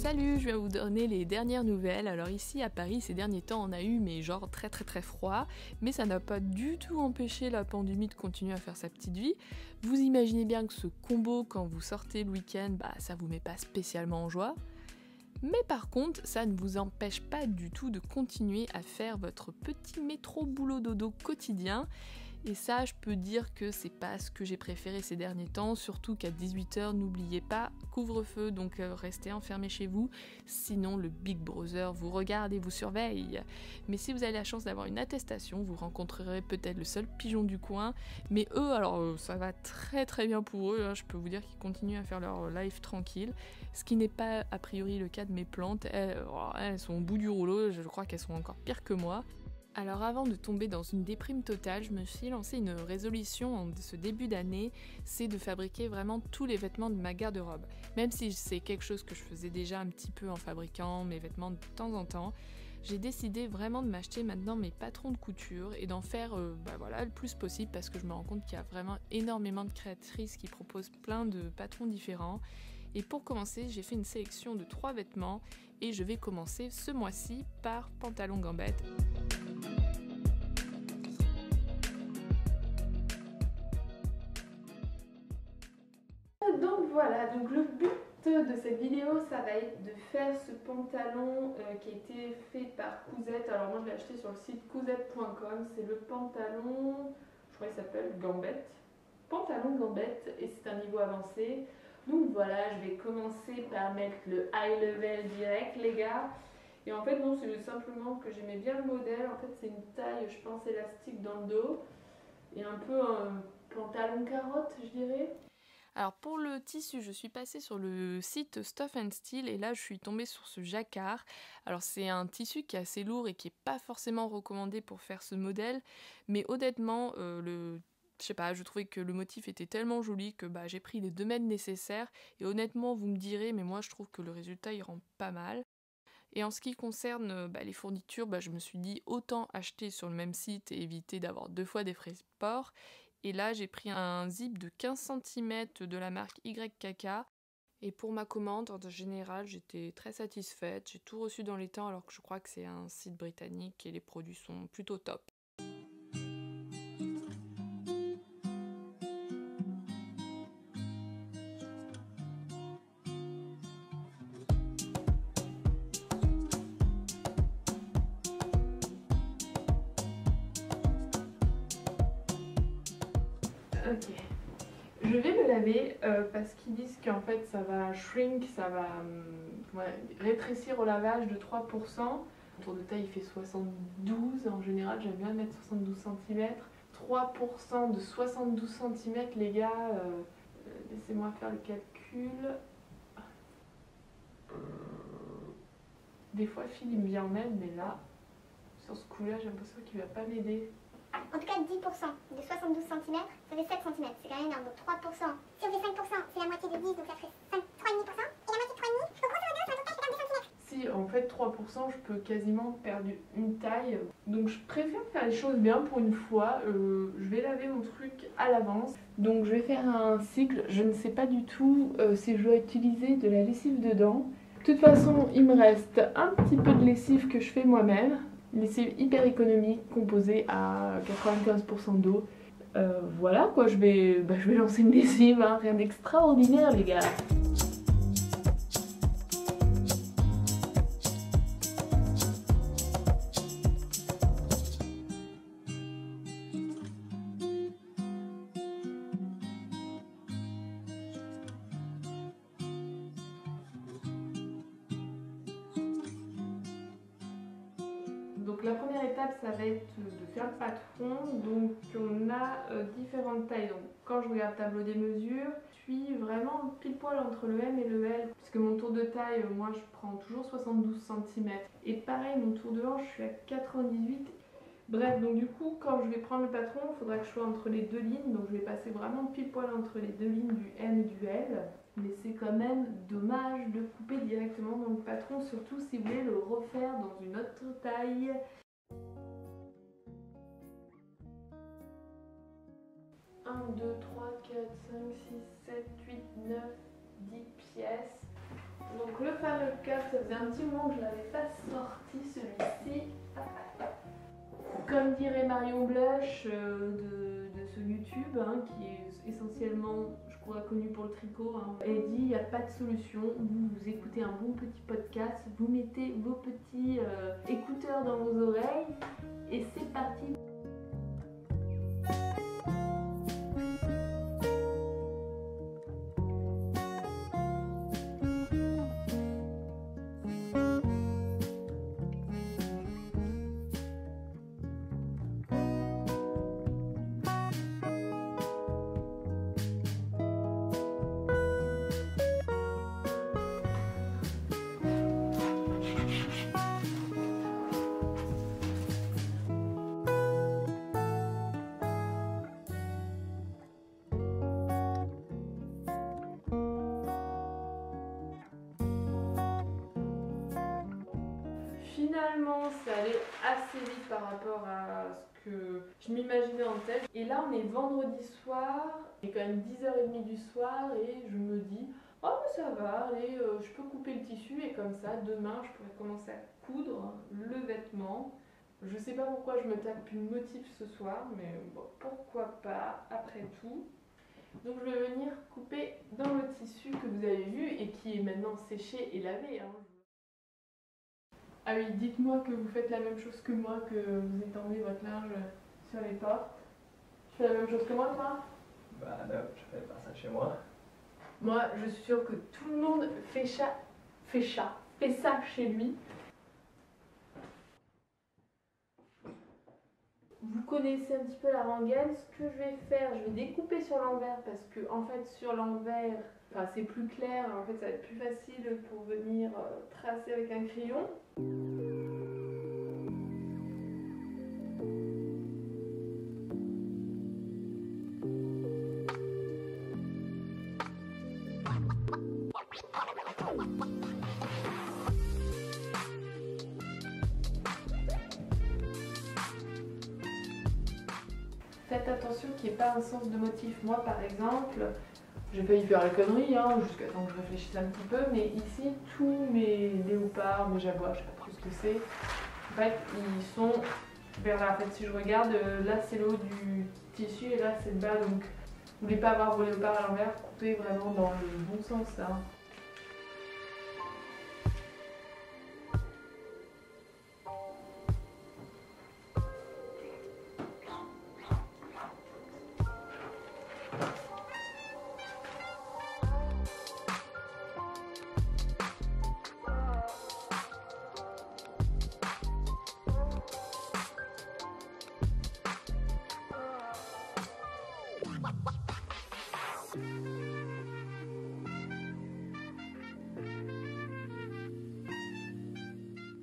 Salut, je viens vous donner les dernières nouvelles. Alors ici à Paris ces derniers temps on a eu mais genre très froid, mais ça n'a pas du tout empêché la pandémie de continuer à faire sa petite vie. Vous imaginez bien que ce combo quand vous sortez le week-end, ça vous met pas spécialement en joie. Mais par contre, ça ne vous empêche pas du tout de continuer à faire votre petit métro boulot dodo quotidien. Et ça, je peux dire que c'est pas ce que j'ai préféré ces derniers temps, surtout qu'à 18h, n'oubliez pas, couvre-feu, donc restez enfermés chez vous, sinon le Big Brother vous regarde et vous surveille. Mais si vous avez la chance d'avoir une attestation, vous rencontrerez peut-être le seul pigeon du coin, mais eux, alors ça va très bien pour eux, hein, je peux vous dire qu'ils continuent à faire leur life tranquille, ce qui n'est pas a priori le cas de mes plantes, elles sont au bout du rouleau, je crois qu'elles sont encore pires que moi. Alors avant de tomber dans une déprime totale, je me suis lancé une résolution en ce début d'année, c'est de fabriquer vraiment tous les vêtements de ma garde-robe. Même si c'est quelque chose que je faisais déjà un petit peu en fabriquant mes vêtements de temps en temps, j'ai décidé vraiment de m'acheter maintenant mes patrons de couture et d'en faire le plus possible parce que je me rends compte qu'il y a vraiment énormément de créatrices qui proposent plein de patrons différents. Et pour commencer, j'ai fait une sélection de 3 vêtements et je vais commencer ce mois-ci par pantalon gambette. Donc voilà, donc le but de cette vidéo, ça va être de faire ce pantalon qui a été fait par Cousette. Alors moi je l'ai acheté sur le site cousette.com, c'est le pantalon, je crois qu'il s'appelle Gambette, pantalon Gambette, et c'est un niveau avancé. Donc voilà, je vais commencer par mettre le high level direct les gars. Et en fait non, c'est simplement que j'aimais bien le modèle, en fait c'est une taille je pense élastique dans le dos, et un peu un pantalon carotte je dirais. Alors pour le tissu, je suis passée sur le site Stuff & Steel et là je suis tombée sur ce jacquard. Alors c'est un tissu qui est assez lourd et qui n'est pas forcément recommandé pour faire ce modèle, mais honnêtement, je sais pas, je trouvais que le motif était tellement joli que j'ai pris les 2 mètres nécessaires et honnêtement vous me direz, mais moi je trouve que le résultat il rend pas mal. Et en ce qui concerne les fournitures, je me suis dit autant acheter sur le même site et éviter d'avoir 2 fois des frais de port. Et là j'ai pris un zip de 15 cm de la marque YKK. Et pour ma commande, en général, j'étais très satisfaite. J'ai tout reçu dans les temps alors que je crois que c'est un site britannique et les produits sont plutôt top. Ok. Je vais me laver parce qu'ils disent qu'en fait ça va shrink, ça va rétrécir au lavage de 3%. Mon tour de taille il fait 72, en général j'aime bien mettre 72 cm. 3% de 72 cm les gars, laissez-moi faire le calcul. Des fois Phil il me vient en aide mais là, sur ce coup là j'ai l'impression qu'il va pas m'aider. En tout cas, 10% de 72 cm, ça fait 7 cm. C'est quand même énorme. Donc 3%. Si on fait 5%, c'est la moitié de 10, donc ça ferait 3,5%. Et la moitié de 3,5%, donc grosso modo, c'est à peu près, je peux perdre 2 cm. Si en fait 3%, je peux quasiment perdre une taille. Donc je préfère faire les choses bien pour une fois. Je vais laver mon truc à l'avance. Donc je vais faire un cycle. Je ne sais pas du tout si je dois utiliser de la lessive dedans. De toute façon, il me reste un petit peu de lessive que je fais moi-même. Lessive hyper économique composée à 95% d'eau. Voilà quoi, je vais lancer une lessive, hein, rien d'extraordinaire les gars. Donc la première étape ça va être de faire le patron. Donc on a différentes tailles. Donc quand je regarde le tableau des mesures, je suis vraiment pile poil entre le M et le L, puisque mon tour de taille, moi je prends toujours 72 cm. Et pareil, mon tour de hanche, je suis à 98. Bref, donc du coup quand je vais prendre le patron, il faudra que je sois entre les 2 lignes. Donc je vais passer vraiment pile poil entre les 2 lignes du M et du L. Mais c'est quand même dommage de couper directement dans le patron, surtout si vous voulez le refaire dans une autre taille. « 1, 2, 3, 4, 5, 6, 7, 8, 9, 10 pièces. Donc le fameux cap, ça faisait un petit moment que je l'avais pas sorti, celui-ci. Comme dirait Marion Blush de ce YouTube, hein, qui est essentiellement, je crois, connu pour le tricot, hein, elle dit il n'y a pas de solution. Vous écoutez un bon petit podcast, vous mettez vos petits écouteurs dans vos oreilles et c'est parti. Finalement, ça allait assez vite par rapport à ce que je m'imaginais en tête. Et là, on est vendredi soir, il est quand même 10h30 du soir et je me dis « Oh, mais ça va, allez, je peux couper le tissu et comme ça, demain, je pourrais commencer à coudre le vêtement. » Je sais pas pourquoi je me tape une motif ce soir, mais bon, pourquoi pas, après tout. Donc je vais venir couper dans le tissu que vous avez vu et qui est maintenant séché et lavé, hein. Ah oui, dites-moi que vous faites la même chose que moi, que vous étendez votre linge sur les portes. Tu fais la même chose que moi, toi? Bah non, je fais pas ça chez moi. Moi, je suis sûre que tout le monde fait ça chez lui. Vous connaissez un petit peu la rengaine. Ce que je vais faire, je vais découper sur l'envers parce que en fait sur l'envers, enfin, c'est plus clair, en fait ça va être plus facile pour venir tracer avec un crayon. Faites attention qu'il n'y ait pas un sens de motif. Moi par exemple, j'ai failli faire la connerie jusqu'à temps que je réfléchisse un petit peu, mais ici tous mes léopards, mes jaguars, je sais pas trop ce que c'est, en fait ils sont vers là. En fait si je regarde, là c'est le haut du tissu et là c'est le bas, donc vous voulez pas avoir vos léopards à l'envers, coupez vraiment dans le bon sens, hein.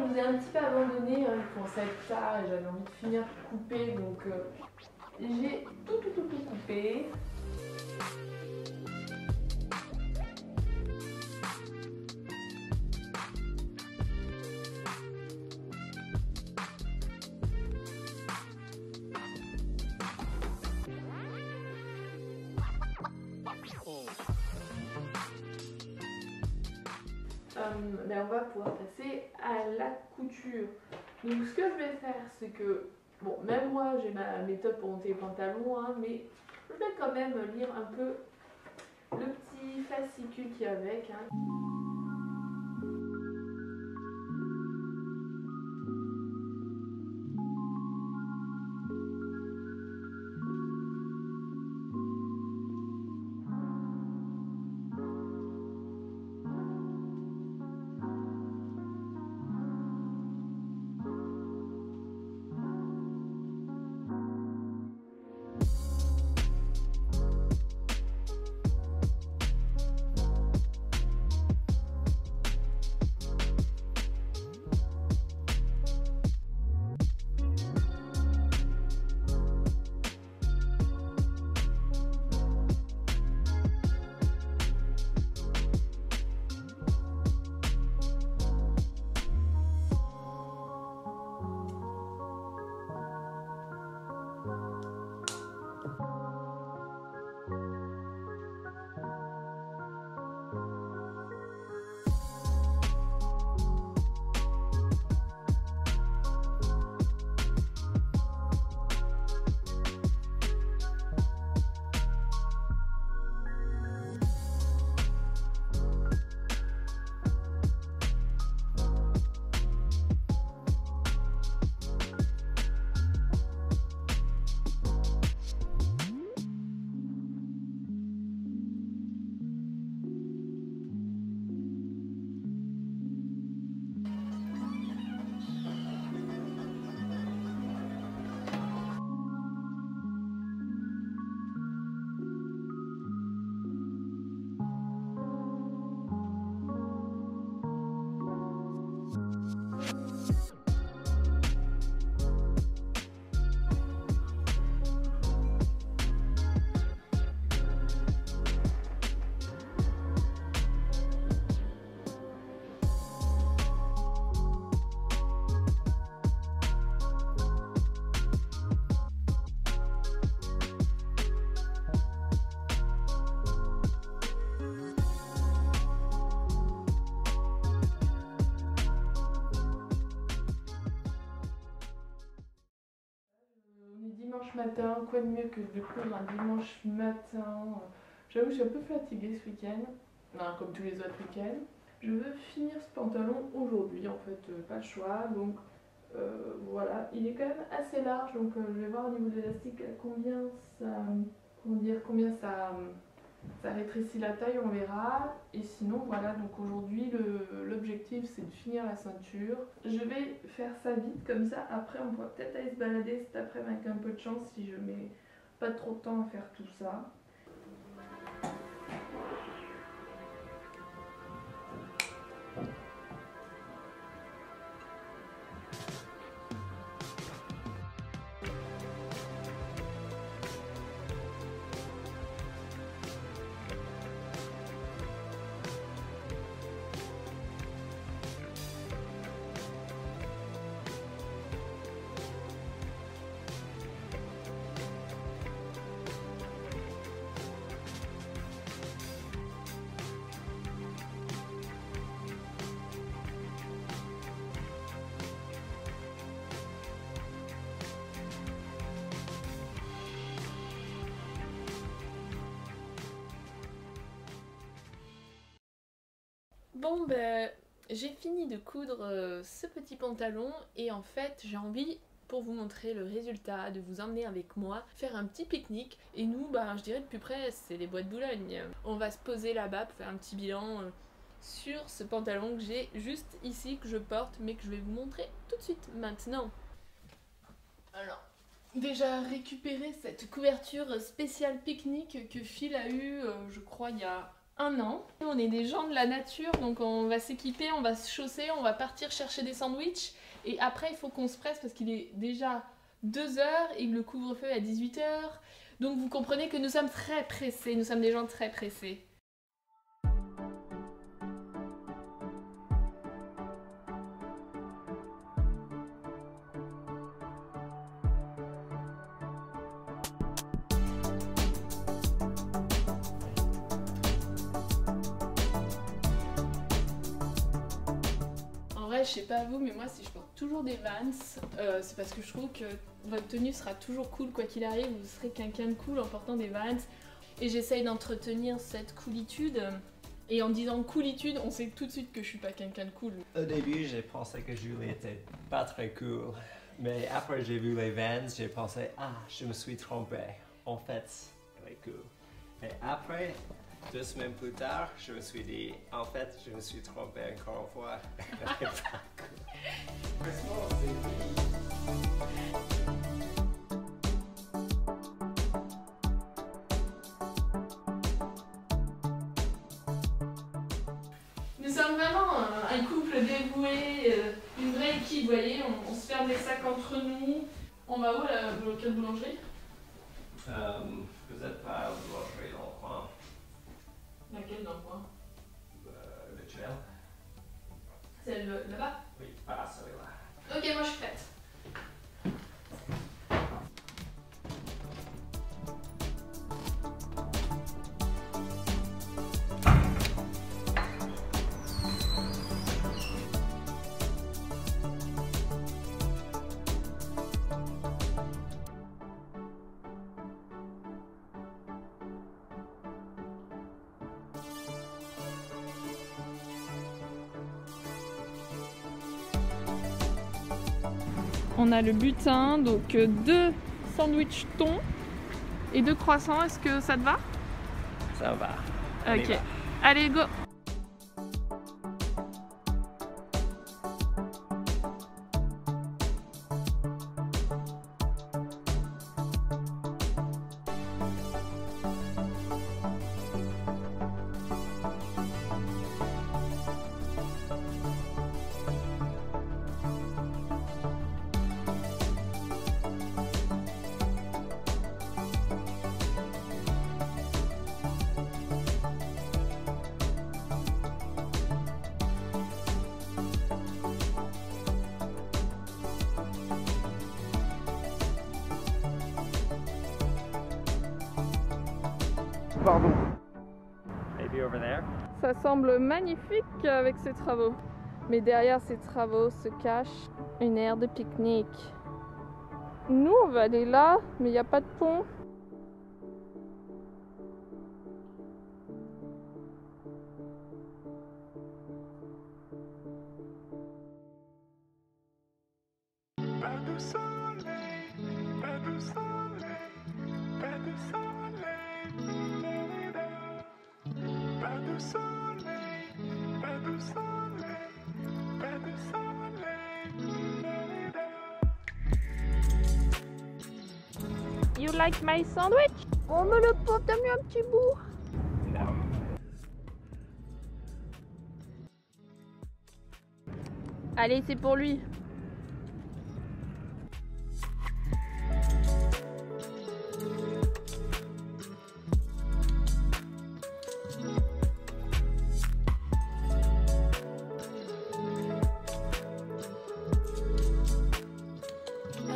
Je vous ai un petit peu abandonné, il commençait à être tard et j'avais envie de finir de couper, donc j'ai tout coupé. Ben on va pouvoir passer à la couture. Donc ce que je vais faire, c'est que, bon, même moi j'ai ma méthode pour monter les pantalons, hein, mais je vais quand même lire un peu le petit fascicule qu'il y a avec, hein. dimanche matin, quoi de mieux que de coudre un dimanche matin. J'avoue que je suis un peu fatiguée ce week-end, enfin, comme tous les autres week-ends. Je veux finir ce pantalon aujourd'hui, en fait, pas le choix, donc voilà. Il est quand même assez large, donc je vais voir au niveau de l'élastique combien ça rétrécit la taille, on verra. Et sinon voilà, donc aujourd'hui l'objectif c'est de finir la ceinture. Je vais faire ça vite comme ça, après on pourra peut-être aller se balader cet après-midi avec un peu de chance si je mets pas trop de temps à faire tout ça. Bon ben, j'ai fini de coudre ce petit pantalon et en fait j'ai envie, pour vous montrer le résultat, de vous emmener avec moi faire un petit pique-nique. Et nous, bah, je dirais de plus près, c'est les Bois de Boulogne. On va se poser là-bas pour faire un petit bilan sur ce pantalon que j'ai juste ici, que je porte, mais que je vais vous montrer tout de suite maintenant. Alors, déjà récupérer cette couverture spéciale pique-nique que Phil a eue, je crois, il y a 1 an. On est des gens de la nature, donc on va s'équiper, on va se chausser, on va partir chercher des sandwichs. Et après, il faut qu'on se presse parce qu'il est déjà 2 heures et que le couvre-feu est à 18 heures. Donc vous comprenez que nous sommes très pressés, nous sommes des gens très pressés. Je sais pas vous, mais moi si je porte toujours des Vans, c'est parce que je trouve que votre tenue sera toujours cool quoi qu'il arrive, vous serez quelqu'un de cool en portant des Vans. Et j'essaye d'entretenir cette coolitude. Et en disant coolitude, on sait tout de suite que je suis pas quelqu'un de cool. Au début, j'ai pensé que Julie était pas très cool. Mais après j'ai vu les Vans, j'ai pensé, ah, je me suis trompé. En fait, elle est cool. Et après, 2 semaines plus tard, je me suis dit, en fait, je me suis trompé encore une fois. Elle est pas cool. Nous sommes vraiment un couple dévoué, une vraie équipe, vous voyez, on se ferme les sacs entre nous. On va où là, quelle boulangerie? Vous êtes pas à la boulangerie dans le coin? Laquelle dans le coin? Le tunnel? Celle là-bas? Oui, pas celui-là. Ok, moi je suis prête. On a le butin, donc 2 sandwichs thon et 2 croissants. Est-ce que ça te va? Ça va. Ok. Allez, go! Pardon. Maybe over there? Ça semble magnifique avec ces travaux. Mais derrière ces travaux se cache une aire de pique-nique. Nous, on va aller là, mais il n'y a pas de pont. Pas de soleil, pas de soleil, pas de soleil, pas de soleil, pas de soleil, pas de soleil. You like my sandwich? Oh, mais le pauvre, t'as mis un petit bout. Non. Allez, c'est pour lui.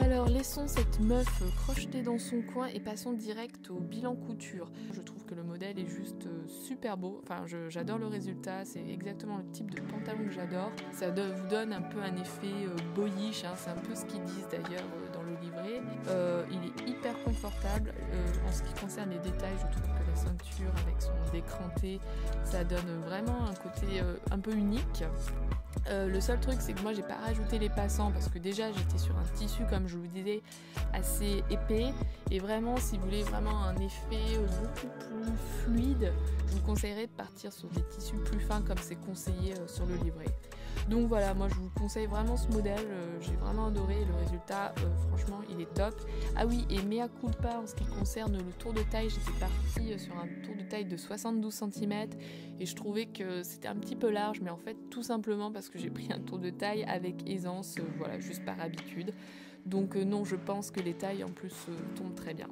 Alors laissons cette meuf crochetée dans son coin et passons direct au bilan couture. Je trouve que le modèle est juste super beau, enfin j'adore le résultat, c'est exactement le type de pantalon que j'adore. Ça vous donne un peu un effet boyish, hein. C'est un peu ce qu'ils disent d'ailleurs dans le livret. Il est hyper confortable, en ce qui concerne les détails, je trouve que la ceinture avec son décranté, ça donne vraiment un côté un peu unique. Le seul truc c'est que moi j'ai pas rajouté les passants parce que déjà j'étais sur un tissu comme je vous disais assez épais et vraiment si vous voulez vraiment un effet beaucoup plus fluide je vous conseillerais de partir sur des tissus plus fins comme c'est conseillé sur le livret. Donc voilà, moi je vous conseille vraiment ce modèle, j'ai vraiment adoré le résultat, franchement il est top. Ah oui, et mea culpa en ce qui concerne le tour de taille, j'étais partie sur un tour de taille de 72 cm et je trouvais que c'était un petit peu large, mais en fait tout simplement parce que j'ai pris un tour de taille avec aisance, voilà, juste par habitude. Donc non, je pense que les tailles en plus tombent très bien.